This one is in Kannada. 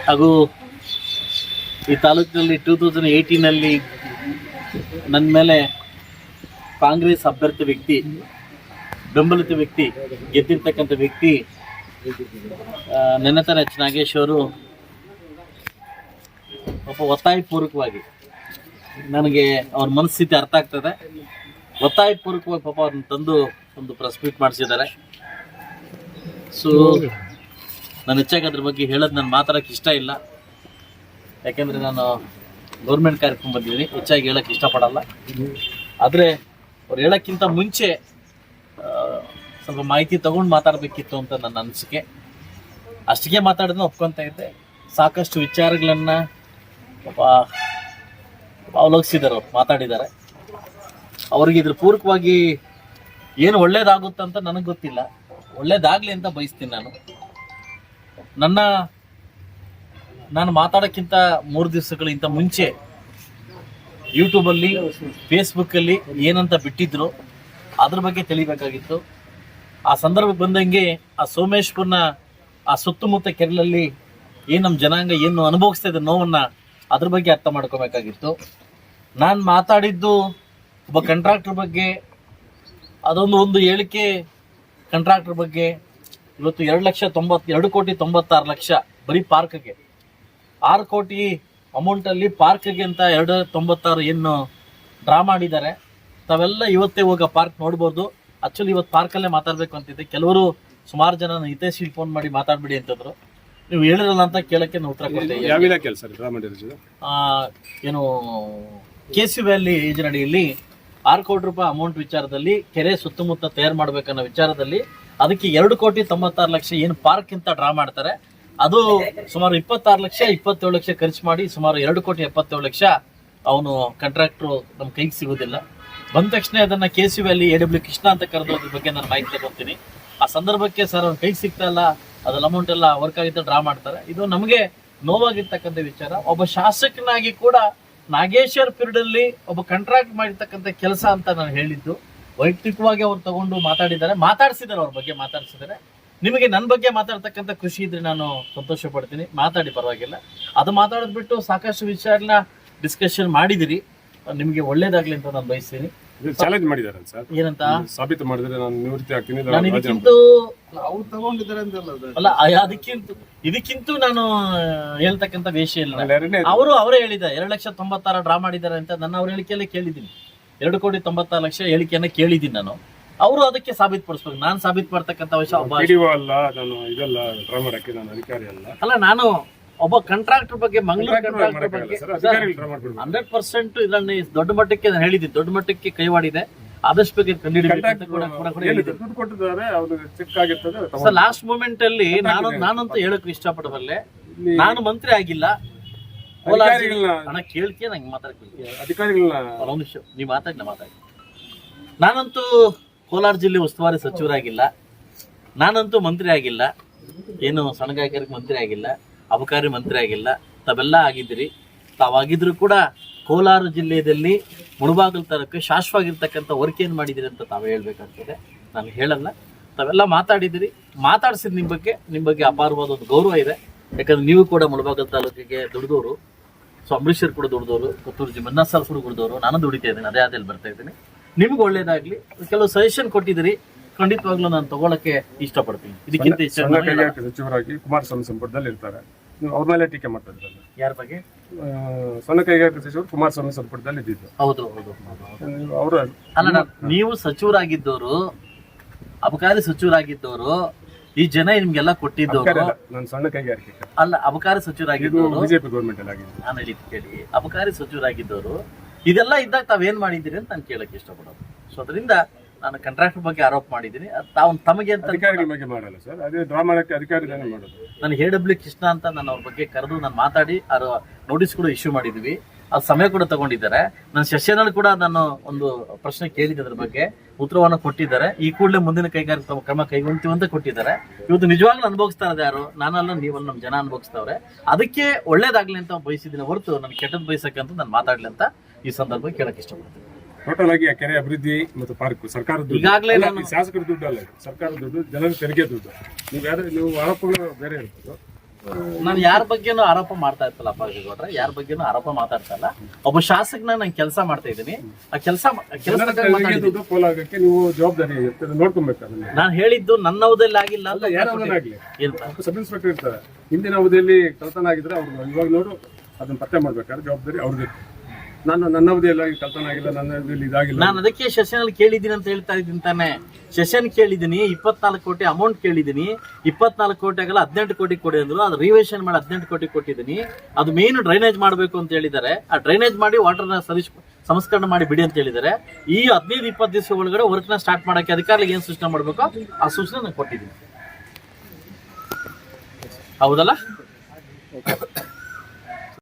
ಹಾಗೂ ಈ ತಾಲೂಕಿನಲ್ಲಿ 2018ನಲ್ಲಿ ನನ್ನ ಮೇಲೆ ಕಾಂಗ್ರೆಸ್ ಅಭ್ಯರ್ಥಿ ವ್ಯಕ್ತಿ, ಬೆಂಬಲಿತ ವ್ಯಕ್ತಿ, ಗೆದ್ದಿರ್ತಕ್ಕಂಥ ವ್ಯಕ್ತಿ ನೆನತರ ಎಚ್ ನಾಗೇಶ್ ಅವರು ಪಾಪ ಒತ್ತಾಯಪೂರ್ವಕವಾಗಿ, ನನಗೆ ಅವ್ರ ಮನಸ್ಥಿತಿ ಅರ್ಥ ಆಗ್ತದೆ, ಒತ್ತಾಯಪೂರ್ವಕವಾಗಿ ಪಾಪ ಅವ್ರನ್ನ ತಂದು ಒಂದು ಪ್ರೆಸ್ ಮೀಟ್ ಮಾಡಿಸಿದ್ದಾರೆ. ಸೊ ನಾನು ಹೆಚ್ಚಾಗಿ ಅದ್ರ ಬಗ್ಗೆ ಹೇಳೋದು ನಾನು ಮಾತಾಡೋಕ್ಕೆ ಇಷ್ಟ ಇಲ್ಲ, ಯಾಕೆಂದರೆ ನಾನು ಗೌರ್ಮೆಂಟ್ ಕಾರ್ಯಕ್ರಮ ಬಂದಿದ್ದೀನಿ, ಹೆಚ್ಚಾಗಿ ಹೇಳೋಕ್ಕೆ ಇಷ್ಟಪಡಲ್ಲ. ಆದರೆ ಅವ್ರು ಹೇಳೋಕ್ಕಿಂತ ಮುಂಚೆ ಸ್ವಲ್ಪ ಮಾಹಿತಿ ತೊಗೊಂಡು ಮಾತಾಡಬೇಕಿತ್ತು ಅಂತ ನನ್ನ ಅನಿಸಿಕೆ. ಅಷ್ಟಿಗೆ ಮಾತಾಡೋದನ್ನ ಒಪ್ಕೊತಾ ಇದ್ದೆ. ಸಾಕಷ್ಟು ವಿಚಾರಗಳನ್ನು ಪಾಪ ಅವಲೋಕಿಸಿದ್ದಾರೆ, ಅವ್ರು ಮಾತಾಡಿದ್ದಾರೆ. ಅವ್ರಿಗೆ ಇದ್ರ ಪೂರಕವಾಗಿ ಏನು ಒಳ್ಳೇದಾಗುತ್ತಂತ ನನಗೆ ಗೊತ್ತಿಲ್ಲ, ಒಳ್ಳೇದಾಗಲಿ ಅಂತ ಬಯಸ್ತೀನಿ. ನಾನು ಮಾತಾಡೋಕ್ಕಿಂತ 3 ದಿವಸಗಳಿಂತ ಮುಂಚೆ ಯೂಟ್ಯೂಬಲ್ಲಿ, ಫೇಸ್ಬುಕ್ಕಲ್ಲಿ ಏನಂತ ಬಿಟ್ಟಿದ್ರು ಅದ್ರ ಬಗ್ಗೆ ತಿಳಿಬೇಕಾಗಿತ್ತು. ಆ ಸಂದರ್ಭಕ್ಕೆ ಬಂದಂಗೆ ಆ ಸೋಮೇಶ್ಪುರ್ನ ಆ ಸುತ್ತಮುತ್ತ ಕೆರಳಲ್ಲಿ ಏನು ನಮ್ಮ ಜನಾಂಗ ಏನು ಅನುಭವಿಸ್ತಾ ಇದೆ ನೋವನ್ನು, ಅದ್ರ ಬಗ್ಗೆ ಅರ್ಥ ಮಾಡ್ಕೋಬೇಕಾಗಿತ್ತು. ನಾನು ಮಾತಾಡಿದ್ದು ಒಬ್ಬ ಕಾಂಟ್ರಾಕ್ಟರ್ ಬಗ್ಗೆ, ಅದೊಂದು ಹೇಳಿಕೆ ಕಾಂಟ್ರಾಕ್ಟರ್ ಬಗ್ಗೆ. ಇವತ್ತು 2,96,00,000 ಬರೀ ಪಾರ್ಕ್ಗೆ, 6 ಕೋಟಿ ಅಮೌಂಟಲ್ಲಿ ಪಾರ್ಕ್ಗೆ ಅಂತ 296 ಏನು ಡ್ರಾ ಮಾಡಿದ್ದಾರೆ. ತಾವೆಲ್ಲ ಇವತ್ತೇ ಹೋಗಿ ಆ ಪಾರ್ಕ್ ನೋಡ್ಬೋದು. ಆಕ್ಚುಲಿ ಇವತ್ತು ಪಾರ್ಕಲ್ಲೇ ಮಾತಾಡಬೇಕು ಅಂತಿದ್ದೆ. ಕೆಲವರು ಸುಮಾರು ಜನ ಹಿತೈಷಿಗೆ ಫೋನ್ ಮಾಡಿ ಮಾತಾಡ್ಬಿಡಿ ಅಂತಂದ್ರು. ನೀವು ಹೇಳಿರಲ್ಲ ಅಂತ ಕೇಳಕ್ಕೆ ನಾನು ಉತ್ತರ ಕೊಡ್ತೇವೆ. ಏನು KC ವ್ಯಾಲಿ ಯೋಜನೆಯಲ್ಲಿ 6 ಕೋಟಿ ರೂಪಾಯಿ ಅಮೌಂಟ್ ವಿಚಾರದಲ್ಲಿ ಕೆರೆ ಸುತ್ತಮುತ್ತ ತಯಾರು ಮಾಡ್ಬೇಕನ್ನೋ ವಿಚಾರದಲ್ಲಿ ಅದಕ್ಕೆ 2,96,00,000 ಏನು ಪಾರ್ಕ್ ಅಂತ ಡ್ರಾ ಮಾಡ್ತಾರೆ. ಅದು ಸುಮಾರು 26,27 ಲಕ್ಷ ಖರ್ಚು ಮಾಡಿ ಸುಮಾರು 2,77,00,000 ಅವನು ಕಾಂಟ್ರಾಕ್ಟ್ರು ನಮ್ಮ ಕೈಗೆ ಸಿಗೋದಿಲ್ಲ. ಬಂದ ತಕ್ಷಣ ಅದನ್ನ KC ವ್ಯಾಲಿ AW ಕೃಷ್ಣ ಅಂತ ಕರೆದು ಅದ್ರ ಬಗ್ಗೆ ನಾನು ಮಾಹಿತಿ ತಗೊಳ್ತೀನಿ. ಆ ಸಂದರ್ಭಕ್ಕೆ ಸರ್ ಅವ್ನ ಕೈಗೆ ಸಿಗ್ತಾ ಇಲ್ಲ, ಅದ್ರಲ್ಲಿ ಅಮೌಂಟ್ ಎಲ್ಲ ವರ್ಕ್ ಆಗಿದ್ದ ಡ್ರಾ ಮಾಡ್ತಾರೆ. ಇದು ನಮಗೆ ನೋವಾಗಿರ್ತಕ್ಕಂಥ ವಿಚಾರ. ಒಬ್ಬ ಶಾಸಕನಾಗಿ ಕೂಡ ನಾಗೇಶ್ವರ್ ಪೀರಿಯಡ್ ಅಲ್ಲಿ ಒಬ್ಬ ಕಾಂಟ್ರಾಕ್ಟ್ ಮಾಡಿರ್ತಕ್ಕಂಥ ಕೆಲಸ ಅಂತ ನಾನು ಹೇಳಿದ್ದು. ವೈಯಕ್ತಿಕವಾಗಿ ಅವ್ರು ತಗೊಂಡು ಮಾತಾಡಿಸಿದ್ದಾರೆ, ಅವ್ರ ಬಗ್ಗೆ ಮಾತಾಡಿಸಿದ್ದಾರೆ. ನಿಮಗೆ ನನ್ನ ಬಗ್ಗೆ ಮಾತಾಡ್ತಕ್ಕಂಥ ಖುಷಿ ಇದ್ರೆ ನಾನು ಸಂತೋಷ ಪಡ್ತೀನಿ, ಮಾತಾಡಿ, ಪರವಾಗಿಲ್ಲ. ಅದು ಮಾತಾಡೋದು ಬಿಟ್ಟು ಸಾಕಷ್ಟು ವಿಚಾರನ ಡಿಸ್ಕಷನ್ ಮಾಡಿದಿರಿ, ನಿಮಗೆ ಒಳ್ಳೇದಾಗ್ಲಿ ಅಂತ ನಾನು ಬಯಸ್ತೀನಿ. ಚಾಲೆಂಜ್ ಮಾಡಿದ್ದಾರೆ ಸರ್, ಏನಂತ ಸಾಬೀತು ಮಾಡಿದ್ರೆ ನಾನು ನಿವೃತ್ತಿ ಆಗ್ತೀನಿ. ಅಲ್ಲ, ಇದಕ್ಕಿಂತ ನಾನು ಹೇಳ್ತಕ್ಕಂಥ ವಿಷಯ ಇಲ್ಲ. ಅವರೇ ಹೇಳಿದ್ದಾರೆ 2,96,00,000 ಡ್ರಾ ಮಾಡಿದ್ದಾರೆ ಅಂತ. ನನ್ನ ಅವ್ರ ಹೇಳಿಕೆಯಲ್ಲೇ ಕೇಳಿದ್ದೀನಿ, 2,96,00,000 ಹೇಳಿಕೆಯನ್ನ ಕೇಳಿದ್ದೀನಿ ನಾನು. ಅವರು ಅದಕ್ಕೆ ಸಾಬೀತುಪಡಿಸ್ಬೇಕು. ನಾನು ಸಾಬೀತು ಮಾಡ್ತಕ್ಕಂಥ ವಿಷಯ ಅಲ್ಲ. ನಾನು ಒಬ್ಬ ಕಾಂಟ್ರಾಕ್ಟರ್ ಬಗ್ಗೆ, ಮಂಗಳೂರು ಕಾಂಟ್ರಾಕ್ಟರ್ ಬಗ್ಗೆ 100% ಇದರಲ್ಲಿ ದೊಡ್ಡ ಮಟ್ಟಕ್ಕೆ ನಾನು ಹೇಳಿದ್ದೀನಿ, ದೊಡ್ಡ ಮಟ್ಟಕ್ಕೆ ಕೈವಾಡಿದೆ. ಆದಷ್ಟು ಬೇಗ ಸರ್, ಲಾಸ್ಟ್ ಮೂಮೆಂಟ್ ಅಲ್ಲಿ ನಾನಂತೂ ಹೇಳಕ್ ಇಷ್ಟಪಡಬಲ್ಲೆ, ನಾನು ಮಂತ್ರಿ ಆಗಿಲ್ಲ. ಕೇಳ್ತೀಯ ನಂಗೆ ಮಾತಾಡ್ತೀನಿ, ನೀವು ಮಾತಾಡಿ. ನಾನಂತೂ ಕೋಲಾರ ಜಿಲ್ಲೆ ಉಸ್ತುವಾರಿ ಸಚಿವರಾಗಿಲ್ಲ, ನಾನಂತೂ ಮಂತ್ರಿ ಆಗಿಲ್ಲ, ಏನು ಸಣ್ಣಗಾರಿಕೆ ಮಂತ್ರಿ ಆಗಿಲ್ಲ, ಅಬಕಾರಿ ಮಂತ್ರಿ ಆಗಿಲ್ಲ. ತಾವೆಲ್ಲ ಆಗಿದ್ದೀರಿ. ತಾವಾಗಿದ್ರು ಕೂಡ ಕೋಲಾರ ಜಿಲ್ಲೆಯಲ್ಲಿ ಮುಳಬಾಗಿಲು ತರಕ್ಕೆ ಶಾಶ್ವವಾಗಿರ್ತಕ್ಕಂಥ ವರ್ಕ್ ಏನು ಮಾಡಿದಿರಿ ಅಂತ ತಾವೇ ಹೇಳ್ಬೇಕಾಗ್ತದೆ, ನಾನು ಹೇಳಲ್ಲ. ತಾವೆಲ್ಲ ಮಾತಾಡಿದಿರಿ, ಮಾತಾಡ್ಸಿದ್ ನಿಮ್ಮ ಬಗ್ಗೆ ಅಪಾರವಾದ ಒಂದು ಗೌರವ ಇದೆ. ಯಾಕಂದ್ರೆ ನೀವು ಕೂಡ ಮುಳಬಾಗಿಲು ತಾಲೂಕಿಗೆ ದುಡಿದವರು, ಸೊ ಅಂಬರೀಷರ್ ಕೂಡ ದುಡಿದವರು, ಕೊತ್ತೂರು ಜಿಮನ್ನಾಸಲ್ ಕೂಡ ದುಡಿದವರು, ನಾನು ದುಡಿತಾ ಇದ್ದೀನಿ, ಅದೇ ಬರ್ತಾ ಇದ್ದೀನಿ. ನಿಮ್ಗೆ ಒಳ್ಳೇದಾಗ್ಲಿ. ಕೆಲವು ಸಜೆಷನ್ ಕೊಟ್ಟಿದ್ದೀರಿ, ಖಂಡಿತವಾಗ್ಲೂ ನಾನು ತಗೊಳಕ್ಕೆ ಇಷ್ಟಪಡ್ತೀನಿ. ಇದಕ್ಕಿಂತ ಸಚಿವರಾಗಿ ಕುಮಾರಸ್ವಾಮಿ ಸಂಪುಟದಲ್ಲಿ ಇರ್ತಾರೆ, ಅವ್ರ ಮೇಲೆ ಟೀಕೆ ಮಾಡ್ತಾರೆ. ಯಾರ ಬಗ್ಗೆ? ಸಣ್ಣ ಕೈಗಾರಿಕೆ ಸಚಿವರು ಕುಮಾರಸ್ವಾಮಿ ಸಂಪುಟದಲ್ಲಿ ಇದ್ದಿದ್ದು. ಹೌದು. ಅಲ್ಲ, ನೀವು ಸಚಿವರಾಗಿದ್ದವರು, ಅಬಕಾರಿ ಸಚಿವರಾಗಿದ್ದವರು, ಈ ಜನ ನಿಮ್ಗೆಲ್ಲ ಕೊಟ್ಟಿದ್ದವರು. ನಾನು ಸಣ್ಣ ಕೈಗಾರಿಕೆ ಅಲ್ಲ, ಅಬಕಾರಿ ಸಚಿವರಾಗಿದ್ದವರು, ಬಿಜೆಪಿ ಗೌರ್ಮೆಂಟ್ ಅಲ್ಲಿ ಆಗಿದೆ. ನಾನು ಹೇಳಿದ್ದು ಕೇಳಿ, ಅಬಕಾರಿ ಸಚಿವರಾಗಿದ್ದವರು ಇದೆಲ್ಲ ಇದ್ದಾಗ ತಾವೇನ್ ಮಾಡಿದ್ದೀರಿ ಅಂತ ನಾನು ಕೇಳಕ್ಕೆ ಇಷ್ಟಪಡೋದು. ಸೊ ಅದರಿಂದ ನಾನು ಕಾಂಟ್ರಾಕ್ಟರ್ ಬಗ್ಗೆ ಆರೋಪ ಮಾಡಿದ್ದೀನಿ. ತಮಗೆ ಅಂತ ಅಧಿಕಾರಿಗಳ ಬಗ್ಗೆ ಮಾಡಲ್ಲ ಸರ್, ಅದೇ ಡ್ರಾ ಮಾಡಕ್ಕೆ ಅಧಿಕಾರಿಗಳೇ ಮಾಡೋದು. ನಾನು AW ಕೃಷ್ಣ ಅಂತ ನಾನು ಅವ್ರ ಬಗ್ಗೆ ಕರೆದು ನಾನು ಮಾತಾಡಿ ನೋಟಿಸ್ ಕೂಡ ಇಶ್ಯೂ ಮಾಡಿದ್ವಿ. ಅದು ಸಮಯ ಕೂಡ ತಗೊಂಡಿದ್ದಾರೆ. ನನ್ನ ಸೆಷನಲ್ಲಿ ಕೂಡ ನಾನು ಒಂದು ಪ್ರಶ್ನೆ ಕೇಳಿದ್ದೆ, ಅದ್ರ ಬಗ್ಗೆ ಉತ್ತರವನ್ನು ಕೊಟ್ಟಿದ್ದಾರೆ. ಈ ಕೂಡಲೇ ಮುಂದಿನ ಕೈಗಾರಿಕಾ ಕ್ರಮ ಕೈಗೊಳ್ತೀವಿ ಅಂತ ಕೊಟ್ಟಿದ್ದಾರೆ. ಇವತ್ತು ನಿಜವಾಗ್ಲೂ ಅನುಭವಿಸ್ತಾ ಇರೋದು ಯಾರು? ನಾನಲ್ಲ, ನೀವಲ್ಲ, ನಮ್ಮ ಜನ ಅನುಭವಿಸ್ತವ್ರೆ. ಅದಕ್ಕೆ ಒಳ್ಳೇದಾಗ್ಲಿ ಅಂತ ಬಯಸಿದ್ದೀನಿ ಹೊರತು ನಾನು ಕೆಟ್ಟದ್ದು ಬಯಸಕ್ಕಂತ ನಾನು ಮಾತಾಡ್ಲಿ ಅಂತ ಈ ಸಂದರ್ಭ ಕೇಳಕ್ ಇಷ್ಟಪಡ್ತೀನಿ. ಟೋಟಲ್ ಆಗಿ ಕೆರೆ ಅಭಿವೃದ್ಧಿ ಮತ್ತು ಪಾರ್ಕ್ ಸರ್ಕಾರದ ಈಗಾಗಲೇ ಶಾಸಕರ ದುಡ್ಡು ಅಲ್ಲ, ಸರ್ಕಾರದ ದುಡ್ಡು, ಜನರ ತೆರಿಗೆ ದುಡ್ಡು. ನೀವು ಆರೋಪಗಳು ಬೇರೆ ಇರ್ತದೆ. ನಾನು ಯಾರ ಬಗ್ಗೆನೂ ಆರೋಪ ಮಾಡ್ತಾ ಇರ್ತಲ್ಲ ಅಪ್ಪಾಜಿಗೌಡ್ರೆ, ಯಾರ ಬಗ್ಗೆನೂ ಆರೋಪ ಮಾತಾಡ್ತಾ ಇಲ್ಲ. ಒಬ್ಬ ಶಾಸಕನ ನಾನು ಕೆಲಸ ಮಾಡ್ತಾ ಇದ್ದೀನಿ. ಆ ಕೆಲಸ ದುಡ್ಡು ಪೋಲಾಗಕ್ಕೆ ನೀವು ಜವಾಬ್ದಾರಿ ನೋಡ್ಕೊಬೇಕು ಅದನ್ನ. ನಾನು ಹೇಳಿದ್ದು ನನ್ನ ಅವಧಿಯಲ್ಲಿ ಆಗಿಲ್ಲ ಅಂತ. ಯಾರಾಗಲಿ ಎಂತ ಸಬ್ ಇನ್ಸ್ಪೆಕ್ಟರ್ ಇರ್ತಾರೆ, ಹಿಂದಿನ ಅವಧಿಯಲ್ಲಿ ಕಳ್ತನ ಆಗಿದ್ರೆ ಅವ್ರು ಇವಾಗ ನೋಡು ಅದನ್ನ ಪತ್ತೆ ಮಾಡ್ಬೇಕಾದ್ರೆ ಜವಾಬ್ದಾರಿ ಅವ್ರದ್ದು. ನಾನು ನನ್ನ ಅವಧಿಯಲ್ಲಿ ಕಳ್ತನ ಆಗಿಲ್ಲ, ನನ್ನ ಅವಧಿಯಲ್ಲಿ ಇದಾಗಿಲ್ಲ. ನಾನು ಅದಕ್ಕೆ ಸೆಷನ್ ಅಲ್ಲಿ ಕೇಳಿದ್ದೀನಿ ಅಂತ ಹೇಳ್ತಾ ಇದ್ದೀನಿ ತಾನೆ. ಸೆಷನ್ ಕೇಳಿದ್ದೀನಿ, 24 ಕೋಟಿ ಅಮೌಂಟ್ ಕೇಳಿದ್ದೀನಿ. 24 ಕೋಟಿ ಆಗಲ್ಲ 18 ಕೋಟಿ ಕೊಡಿ ಅಂದ್ರು. ಅದು ರಿವೇಷನ್ ಮಾಡಿ 18 ಕೋಟಿ ಕೊಟ್ಟಿದ್ದೀನಿ. ಅದು ಮೇನ್ ಡ್ರೈನೇಜ್ ಮಾಡಬೇಕು ಅಂತ ಹೇಳಿದ್ದಾರೆ. ಆ ಡ್ರೈನೇಜ್ ಮಾಡಿ ವಾಟರ್ನ ಸಂಸ್ಕರಣೆ ಮಾಡಿ ಬಿಡಿ ಅಂತ ಹೇಳಿದ್ದಾರೆ. ಈ 15-20 ದಿವಸ ಒಳಗಡೆ ವರ್ಕ್ನ ಸ್ಟಾರ್ಟ್ ಮಾಡಕ್ಕೆ ಅಧಿಕಾರಿಗೆ ಏನ್ ಸೂಚನೆ ಮಾಡಬೇಕು ಆ ಸೂಚನೆ ನಾನು ಕೊಟ್ಟಿದ್ದೀನಿ. ಹೌದಲ್ಲ?